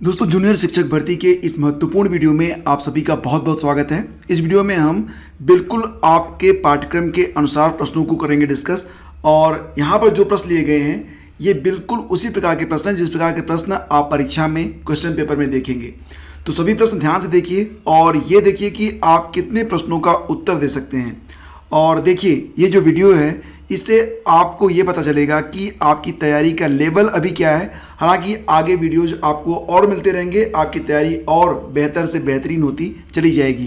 दोस्तों, जूनियर शिक्षक भर्ती के इस महत्वपूर्ण वीडियो में आप सभी का बहुत बहुत स्वागत है। इस वीडियो में हम बिल्कुल आपके पाठ्यक्रम के अनुसार प्रश्नों को करेंगे डिस्कस। और यहाँ पर जो प्रश्न लिए गए हैं ये बिल्कुल उसी प्रकार के प्रश्न हैं जिस प्रकार के प्रश्न आप परीक्षा में क्वेश्चन पेपर में देखेंगे। तो सभी प्रश्न ध्यान से देखिए और ये देखिए कि आप कितने प्रश्नों का उत्तर दे सकते हैं। और देखिए, ये जो वीडियो है इससे आपको ये पता चलेगा कि आपकी तैयारी का लेवल अभी क्या है। हालांकि आगे वीडियोज आपको और मिलते रहेंगे, आपकी तैयारी और बेहतर से बेहतरीन होती चली जाएगी।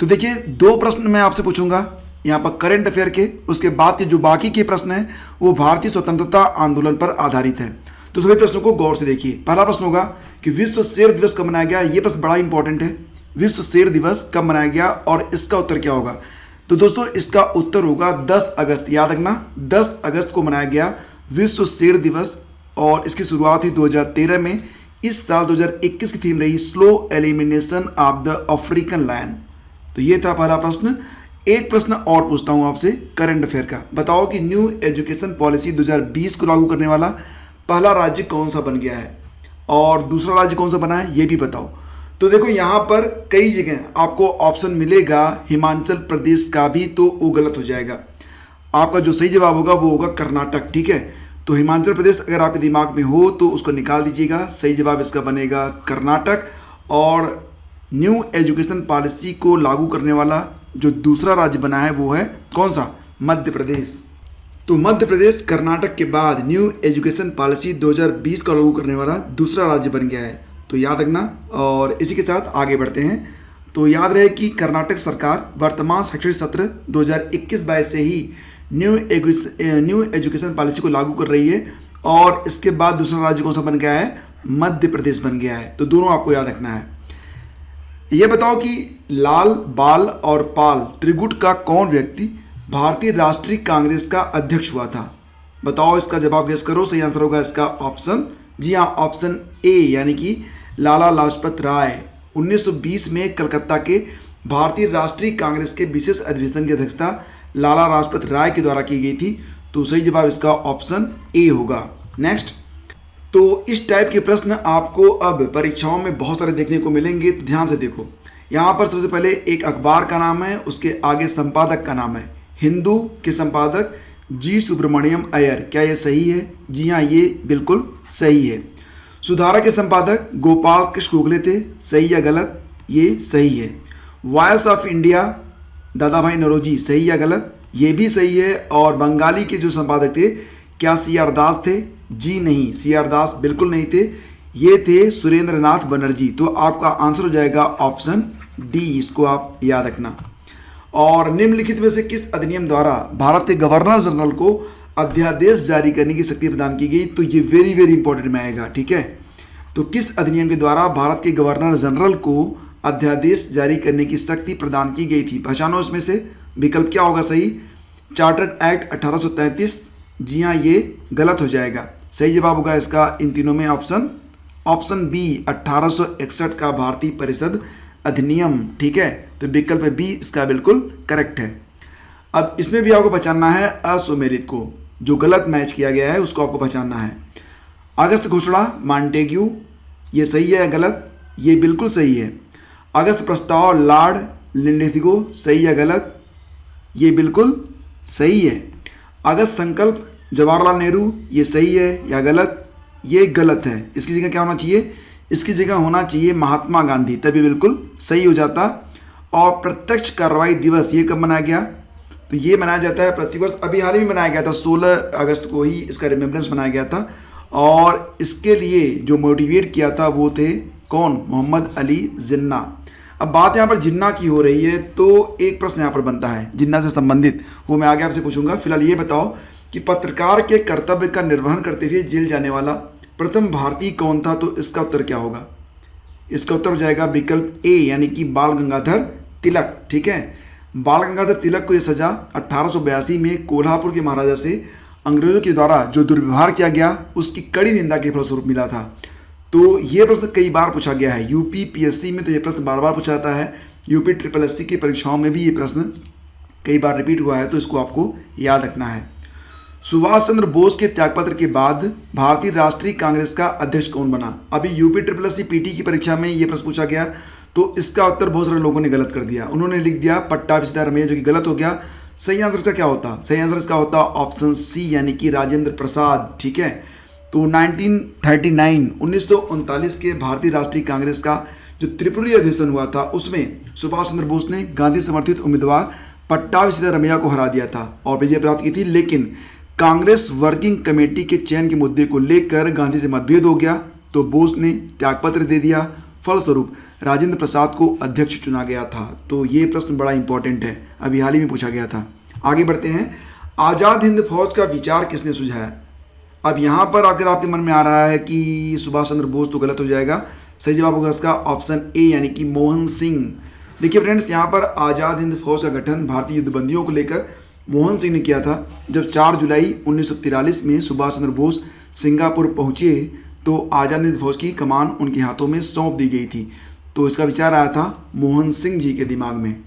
तो देखिए, दो प्रश्न मैं आपसे पूछूंगा यहाँ पर करंट अफेयर के, उसके बाद के जो बाकी के प्रश्न हैं वो भारतीय स्वतंत्रता आंदोलन पर आधारित है। तो सभी प्रश्नों को गौर से देखिए। पहला प्रश्न होगा कि विश्व शेर दिवस कब मनाया गया। ये प्रश्न बड़ा इंपॉर्टेंट है। विश्व शेर दिवस कब मनाया गया और इसका उत्तर क्या होगा। तो दोस्तों, इसका उत्तर होगा 10 अगस्त। याद रखना, 10 अगस्त को मनाया गया विश्व शेर दिवस और इसकी शुरुआत हुई 2013 में। इस साल 2021 की थीम रही slow elimination of the African lion. तो ये था पहला प्रश्न। एक प्रश्न और पूछता हूँ आपसे करंट अफेयर का। बताओ कि न्यू एजुकेशन पॉलिसी 2020 को लागू करने वाला पहला राज्य कौन सा बन गया है और दूसरा राज्य कौन सा बना है ये भी बताओ। तो देखो, यहाँ पर कई जगह आपको ऑप्शन मिलेगा हिमाचल प्रदेश का भी, तो वो गलत हो जाएगा। आपका जो सही जवाब होगा वो होगा कर्नाटक। ठीक है, तो हिमाचल प्रदेश अगर आपके दिमाग में हो तो उसको निकाल दीजिएगा। सही जवाब इसका बनेगा कर्नाटक। और न्यू एजुकेशन पॉलिसी को लागू करने वाला जो दूसरा राज्य बना है वो है कौन सा, मध्य प्रदेश। तो मध्य प्रदेश कर्नाटक के बाद न्यू एजुकेशन पॉलिसी 2020 का लागू करने वाला दूसरा राज्य बन गया है। तो याद रखना। और इसी के साथ आगे बढ़ते हैं। तो याद रहे कि कर्नाटक सरकार वर्तमान शैक्षणिक सत्र 2021-22 से ही न्यू एजुकेशन पॉलिसी को लागू कर रही है। और इसके बाद दूसरा राज्य कौन सा बन गया है, मध्य प्रदेश बन गया है। तो दोनों आपको याद रखना है। ये बताओ कि लाल, बाल और पाल त्रिगुट का कौन व्यक्ति भारतीय राष्ट्रीय कांग्रेस का अध्यक्ष हुआ था। बताओ, इसका जवाब गेस करो। सही आंसर होगा इसका ऑप्शन, जी हाँ, ऑप्शन ए, यानी कि लाला लाजपत राय। 1920 में कलकत्ता के भारतीय राष्ट्रीय कांग्रेस के विशेष अधिवेशन की अध्यक्षता लाला लाजपत राय के द्वारा की गई थी। तो सही जवाब इसका ऑप्शन ए होगा। नेक्स्ट, तो इस टाइप के प्रश्न आपको अब परीक्षाओं में बहुत सारे देखने को मिलेंगे। तो ध्यान से देखो, यहाँ पर सबसे पहले एक अखबार का नाम है, उसके आगे संपादक का नाम है। हिंदू के संपादक जी सुब्रमण्यम अय्यर। क्या ये सही है? जी हाँ, ये बिल्कुल सही है। सुधारक के संपादक गोपाल कृष्ण गोखले थे। सही या गलत? ये सही है। वॉइस ऑफ इंडिया दादा भाई नौरोजी। सही या गलत? ये भी सही है। और बंगाली के जो संपादक थे, क्या सी आर दास थे? जी नहीं, सी आर दास बिल्कुल नहीं थे। ये थे सुरेंद्र नाथ बनर्जी। तो आपका आंसर हो जाएगा ऑप्शन डी। इसको आप याद रखना। और निम्नलिखित में से किस अधिनियम द्वारा भारत के गवर्नर जनरल को अध्यादेश जारी करने की शक्ति प्रदान की गई। तो ये वेरी वेरी इंपॉर्टेंट में आएगा। ठीक है, तो किस अधिनियम के द्वारा भारत के गवर्नर जनरल को अध्यादेश जारी करने की शक्ति प्रदान की गई थी। पहचानो इसमें से विकल्प क्या होगा सही। Chartered act 1833। जी हाँ, ये गलत हो जाएगा। सही जवाब होगा इसका इन तीनों में ऑप्शन बी, 1861 का भारतीय परिषद अधिनियम। ठीक है, तो विकल्प बी इसका बिल्कुल करेक्ट है। अब इसमें भी आपको पहचानना है असुमेलित को, जो गलत मैच किया गया है उसको आपको पहचानना है। अगस्त घोषणा मॉन्टेग्यू, ये सही है या गलत? ये बिल्कुल सही है। अगस्त प्रस्ताव लॉर्ड लिंडथिगो। सही या गलत? ये बिल्कुल सही है। अगस्त संकल्प जवाहरलाल नेहरू, ये सही है या गलत? ये गलत है। इसकी जगह क्या होना चाहिए? इसकी जगह होना चाहिए महात्मा गांधी, तभी बिल्कुल सही हो जाता। और प्रत्यक्ष कार्रवाई दिवस ये कब मनाया गया? तो ये मनाया जाता है प्रतिवर्ष। अभी हाल ही में मनाया गया था, 16 अगस्त को ही इसका रिमेम्बरेंस मनाया गया था। और इसके लिए जो मोटिवेट किया था वो थे कौन? मोहम्मद अली जिन्ना। अब बात यहाँ पर जिन्ना की हो रही है तो एक प्रश्न यहाँ पर बनता है जिन्ना से संबंधित, वो मैं आगे आपसे पूछूंगा। फिलहाल ये बताओ कि पत्रकार के कर्तव्य का निर्वहन करते हुए जेल जाने वाला प्रथम भारतीय कौन था। तो इसका उत्तर क्या होगा? इसका उत्तर हो जाएगा विकल्प ए, यानी कि बाल गंगाधर तिलक। ठीक है, बाल गंगाधर तिलक को यह सजा 1882 में कोल्हापुर के महाराजा से अंग्रेजों के द्वारा जो दुर्व्यवहार किया गया उसकी कड़ी निंदा के फलस्वरूप मिला था। तो ये प्रश्न कई बार पूछा गया है यूपी पीएससी में, तो ये प्रश्न बार बार पूछा जाता है। यूपी ट्रिपल एससी की परीक्षाओं में भी ये प्रश्न कई बार रिपीट हुआ है, तो इसको आपको याद रखना है। सुभाष चंद्र बोस के त्यागपत्र के बाद भारतीय राष्ट्रीय कांग्रेस का अध्यक्ष कौन बना? अभी यूपी ट्रिपल पीटी की परीक्षा में ये प्रश्न पूछा गया, तो इसका उत्तर बहुत सारे लोगों ने गलत कर दिया। उन्होंने लिख दिया पट्टाभी सीतारमैया, जो कि गलत हो गया। सही आंसर इसका क्या होता? सही आंसर इसका होता ऑप्शन सी, यानी कि राजेंद्र प्रसाद। ठीक है, तो 1939 के भारतीय राष्ट्रीय कांग्रेस का जो त्रिपुरी अधिवेशन हुआ था, उसमें सुभाष चंद्र बोस ने गांधी समर्थित उम्मीदवार पट्टाभी सीतारमैया को हरा दिया था और विजय प्राप्त की थी। लेकिन कांग्रेस वर्किंग कमेटी के चयन के मुद्दे को लेकर गांधी से मतभेद हो गया, तो बोस ने त्यागपत्र दे दिया। फलस्वरूप राजेंद्र प्रसाद को अध्यक्ष चुना गया था। तो ये प्रश्न बड़ा इंपॉर्टेंट है, अभी हाल ही में पूछा गया था। आगे बढ़ते हैं। आज़ाद हिंद फौज का विचार किसने सुझाया? अब यहाँ पर अगर आपके मन में आ रहा है कि सुभाष चंद्र बोस, तो गलत हो जाएगा। सही जवाब होगा इसका ऑप्शन ए, यानी कि मोहन सिंह। देखिए फ्रेंड्स, यहाँ पर आज़ाद हिंद फौज का गठन भारतीय युद्धबंदियों को लेकर मोहन सिंह ने किया था। जब 4 जुलाई 1943 में सुभाष चंद्र बोस सिंगापुर पहुँचे, तो आज़ाद हिंद फौज की कमान उनके हाथों में सौंप दी गई थी। तो इसका विचार आया था मोहन सिंह जी के दिमाग में।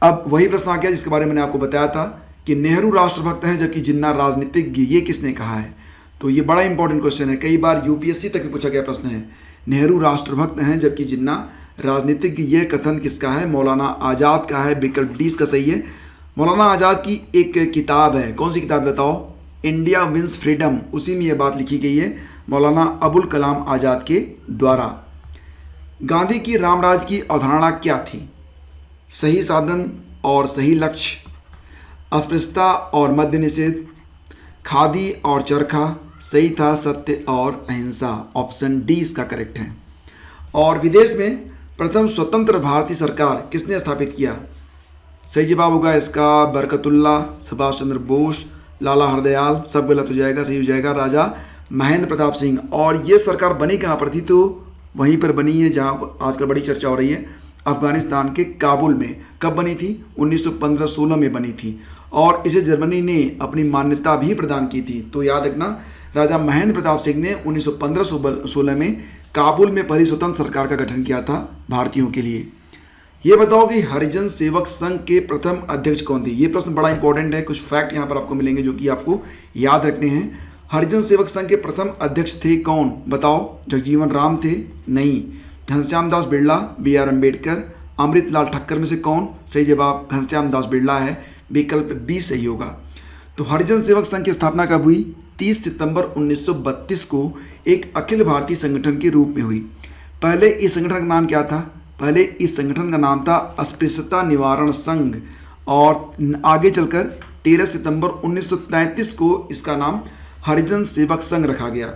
अब वही प्रश्न आ गया जिसके बारे में मैंने आपको बताया था कि नेहरू राष्ट्रभक्त हैं जबकि जिन्ना राजनीतिज्ञ, ये किसने कहा है? तो ये बड़ा इंपॉर्टेंट क्वेश्चन है, कई बार यूपीएससी तक भी पूछा गया प्रश्न है। नेहरू राष्ट्रभक्त हैं जबकि जिन्ना राजनीतिज्ञ, ये कथन किसका है? मौलाना आज़ाद का है। विकल्प डी इसका सही है। मौलाना आज़ाद की एक किताब है, कौन सी किताब बताओ? इंडिया विंस फ्रीडम, उसी में ये बात लिखी गई है मौलाना अबुल कलाम आज़ाद के द्वारा। गांधी की रामराज की अवधारणा क्या थी? सही साधन और सही लक्ष्य, अस्पृश्यता और मद्य निषेध, खादी और चरखा, सही था सत्य और अहिंसा। ऑप्शन डी इसका करेक्ट है। और विदेश में प्रथम स्वतंत्र भारतीय सरकार किसने स्थापित किया? सही जवाब होगा इसका बरकतुल्ला, सुभाष चंद्र बोस, लाला हरदयाल। सब गलत हो जाएगा, सही हो जाएगा राजा महेंद्र प्रताप सिंह। और ये सरकार बनी कहाँ पर थी? तो वहीं पर बनी है जहाँ आजकल बड़ी चर्चा हो रही है, अफगानिस्तान के काबुल में। कब बनी थी? 1915-16 में बनी थी। और इसे जर्मनी ने अपनी मान्यता भी प्रदान की थी। तो याद रखना, राजा महेंद्र प्रताप सिंह ने 1915-16 में काबुल में पहली स्वतंत्र सरकार का गठन किया था भारतीयों के लिए। ये बताओ कि हरिजन सेवक संघ के प्रथम अध्यक्ष कौन थे? ये प्रश्न बड़ा इंपॉर्टेंट है, कुछ फैक्ट यहाँ पर आपको मिलेंगे जो कि आपको याद रखने हैं। हरिजन सेवक संघ के प्रथम अध्यक्ष थे कौन? बताओ। जगजीवन राम थे? नहीं। घनश्याम दास बिरला, बी.आर. अम्बेडकर, अमृतलाल ठक्कर में से कौन? सही जवाब घनश्याम दास बिरला है। विकल्प बी सही होगा। तो हरिजन सेवक संघ की स्थापना कब हुई? 30 सितंबर 1932 को एक अखिल भारतीय संगठन के रूप में हुई। पहले इस संगठन का नाम क्या था? पहले इस संगठन का नाम था अस्पृश्यता निवारण संघ, और आगे चलकर 13 सितंबर 1933 को इसका नाम हरिजन सेवक संघ रखा गया।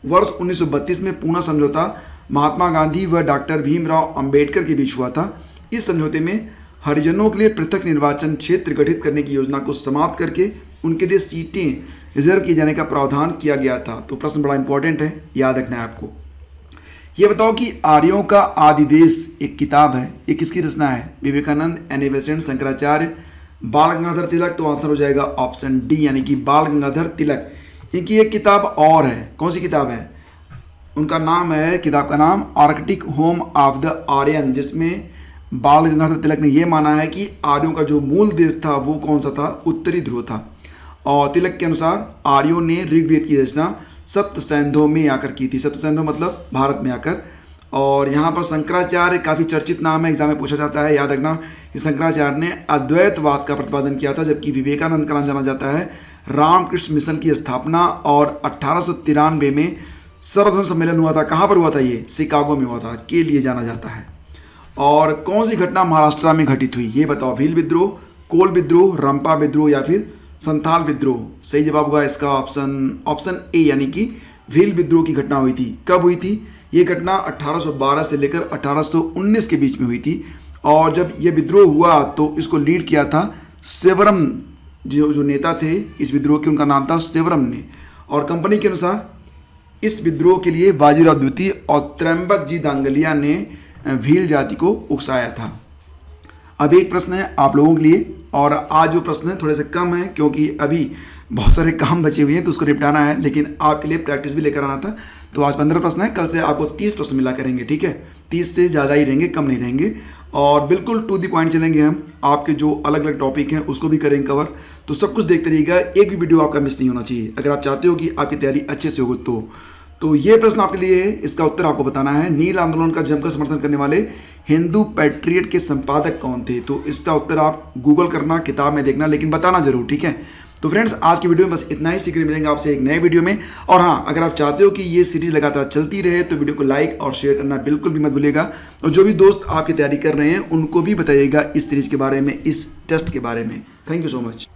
वर्ष 1932 में पूना समझौता महात्मा गांधी व डॉक्टर भीमराव अंबेडकर के बीच हुआ था। इस समझौते में हरिजनों के लिए पृथक निर्वाचन क्षेत्र गठित करने की योजना को समाप्त करके उनके लिए सीटें रिजर्व किए जाने का प्रावधान किया गया था। तो प्रश्न बड़ा इंपॉर्टेंट है, याद रखना है आपको। ये बताओ कि आर्यों का आदि देश एक किताब है, ये किसकी रचना है? विवेकानंद, एन.ए. बेसेंट, शंकराचार्य, बाल गंगाधर तिलक। तो आंसर हो जाएगा ऑप्शन डी, यानी कि बाल गंगाधर तिलक। इनकी एक किताब और है, कौन सी किताब है? उनका नाम है, किताब का नाम Arctic home of the Aryan, जिसमें बाल गंगाधर तिलक ने यह माना है कि आर्यों का जो मूल देश था वो कौन सा था? उत्तरी ध्रुव था। और तिलक के अनुसार आर्यों ने ऋग्वेद की रचना सप्तसैंधव में आकर की थी। सप्तसैंधव मतलब भारत में आकर। और यहाँ पर शंकराचार्य काफ़ी चर्चित नाम है, एग्जाम में पूछा जाता है, याद रखना कि शंकराचार्य ने अद्वैतवाद का प्रतिपादन किया था, जबकि विवेकानंद का नाम जाना जाता है रामकृष्ण मिशन की स्थापना। और 1893 में सर्वधर्म सम्मेलन हुआ था। कहाँ पर हुआ था? ये शिकागो में हुआ था, के लिए जाना जाता है। और कौन सी घटना महाराष्ट्र में घटित हुई? ये बताओ। भील विद्रोह, कोल विद्रोह, रंपा विद्रोह या फिर संथाल विद्रोह। सही जवाब होगा इसका ऑप्शन ए, यानी कि भील विद्रोह की घटना हुई थी। कब हुई थी? ये घटना 1812 से लेकर 1819 के बीच में हुई थी। और जब ये विद्रोह हुआ तो इसको लीड किया था सेवरम, जो नेता थे इस विद्रोह के, उनका नाम था सेवरम ने। और कंपनी के अनुसार इस विद्रोह के लिए बाजीराव द्वितीय और त्रैंबक जी दांगलिया ने भील जाति को उकसाया था। अब एक प्रश्न है आप लोगों के लिए, और आज जो प्रश्न है थोड़े से कम है क्योंकि अभी बहुत सारे काम बचे हुए हैं तो उसको निपटाना है, लेकिन आपके लिए प्रैक्टिस भी लेकर आना था। तो आज 15 प्रश्न है, कल से आपको 30 प्रश्न मिला करेंगे, ठीक है। 30 से ज़्यादा ही रहेंगे, कम नहीं रहेंगे। और बिल्कुल टू दी पॉइंट चलेंगे हम। आपके जो अलग अलग टॉपिक हैं उसको भी करेंगे कवर। तो सब कुछ देखते रहिएगा, एक भी वीडियो आपका मिस नहीं होना चाहिए अगर आप चाहते हो कि आपकी तैयारी अच्छे से हो। तो ये प्रश्न आपके लिए है, इसका उत्तर आपको बताना है। नील आंदोलन का जमकर समर्थन करने वाले हिंदू पैट्रियट के संपादक कौन थे? तो इसका उत्तर आप गूगल करना, किताब में देखना, लेकिन बताना जरूर, ठीक है। तो फ्रेंड्स, आज की वीडियो में बस इतना ही। सीखने मिलेंगे आपसे एक नए वीडियो में। और हाँ, अगर आप चाहते हो कि ये सीरीज लगातार चलती रहे तो वीडियो को लाइक और शेयर करना बिल्कुल भी मत भूलिएगा। और जो भी दोस्त आपकी तैयारी कर रहे हैं उनको भी बताइएगा इस सीरीज के बारे में, इस टेस्ट के बारे में। Thank you so much.